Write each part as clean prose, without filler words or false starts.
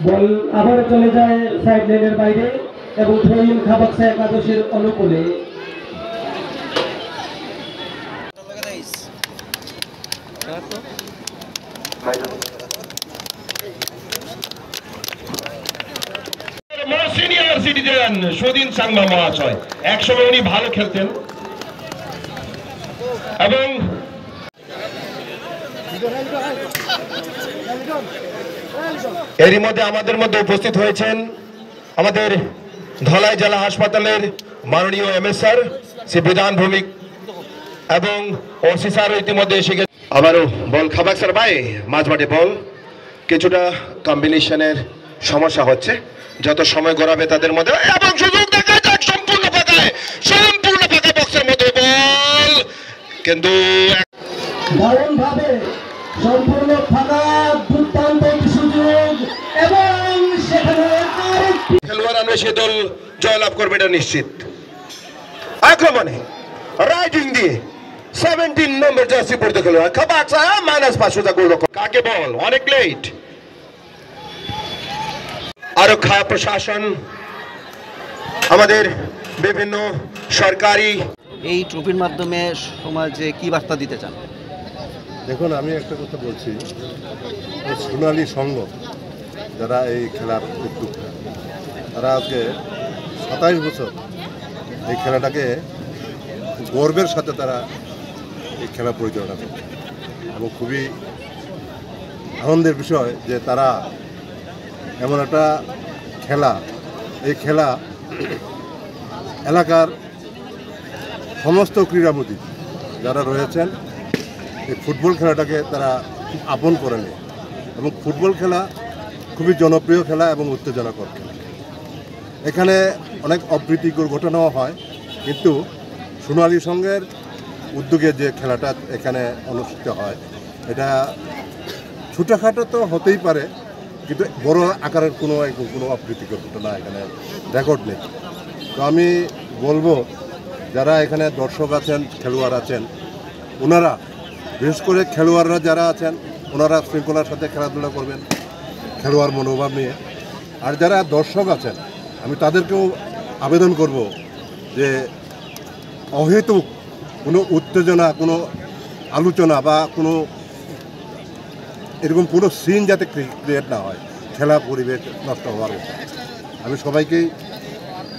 বল আবারও চলে যায় সাইড লাইনের বাইরে এবং থ্রোইন খাবাকসা একাদশের অনুকূলে। সিনিয়র সিটিজেন সুদিন সাংমা মহাশয়, একসময় উনি ভালো খেলতেন এবং এরই মধ্যে আমাদের মধ্যে উপস্থিত হয়েছেন আমাদের ধলাই জেলা হাসপাতালের মাননীয় এমএস স্যার, শ্রী বিধান ভৌমিক এবং ওসি স্যার ইতিমধ্যে এসে গেছে। আবারও বল খাবাক স্যার ভাই, মাঝমাঠে বল কিছুটা কম্বিনেশনের সমস্যা হচ্ছে, যত সময় গড়াবে তাদের মধ্যে এবং সুযোগ দেখা যাক সম্পূর্ণ ফাঁকা বক্সের মধ্যে বল, কিন্তু দারুণ ভাবে সম্পূর্ণ ফাঁকা দুর্দান্ত সুযোগ এবং সেখানে আরেকটি খেলোয়াড় আনবে সে দল জয়লাভ করবে এটা নিশ্চিত। আক্রমণে রাইডিং দিয়ে 17 নম্বর জার্সি পড়তে খেলোয়াড় খাবাকসা -5 গোলরক্ষক। কাকে বল অনেক লেট। আরক্ষা প্রশাসন, আমাদের বিভিন্ন সরকারি এই ট্রফির মাধ্যমে সমাজে কি বার্তা দিতে চান? দেখুন, আমি একটা কথা বলছি, সোনালী সংঘ যারা এই খেলার উদ্যোক্তা, তারা আজকে 27 বছর এই খেলাটাকে গর্বের সাথে তারা এই খেলা পরিচালনা করছে এবং খুবই আনন্দের বিষয় যে তারা এমন একটা খেলা, এই খেলা এলাকার সমস্ত ক্রীড়াবিদ যারা রয়েছেন এই ফুটবল খেলাটাকে তারা খুব আপন করে নেয় এবং ফুটবল খেলা খুবই জনপ্রিয় খেলা এবং উত্তেজনাকর খেলা। এখানে অনেক অপ্রীতিকর ঘটনাও হয়, কিন্তু সোনালী সংঘের উদ্যোগে যে খেলাটা এখানে অনুষ্ঠিত হয় এটা ছোটোখাটো তো হতেই পারে, কিন্তু বড় আকারের কোনো অপ্রীতিকর ঘটনা এখানে রেকর্ড নেই। তো আমি বলবো যারা এখানে দর্শক আছেন, খেলোয়াড় আছেন, ওনারা বিশেষ করে খেলোয়াড়রা যারা আছেন ওনারা শৃঙ্খলার সাথে খেলাধুলা করবেন খেলোয়াড় মনোভাব নিয়ে। আর যারা দর্শক আছেন আমি তাদেরকেও আবেদন করব যে অহেতুক কোনো উত্তেজনা, কোনো আলোচনা বা কোনো এরকম কোনো সিন যাতে ক্রিয়েট না হয়, খেলা পরিবেশ নষ্ট হওয়ার মতো। আমি সবাইকেই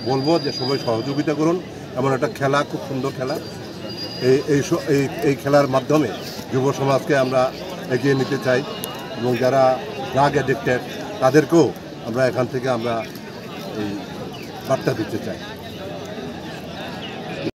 বলবো যে সবাই সহযোগিতা করুন, এমন একটা খেলা, খুব সুন্দর খেলা। এই খেলার মাধ্যমে যুব সমাজকে আমরা এগিয়ে নিতে চাই এবং যারা ড্রাগ অ্যাডিক্টেড তাদেরকেও আমরা এখান থেকে আমরা এই বার্তা দিতে চাই।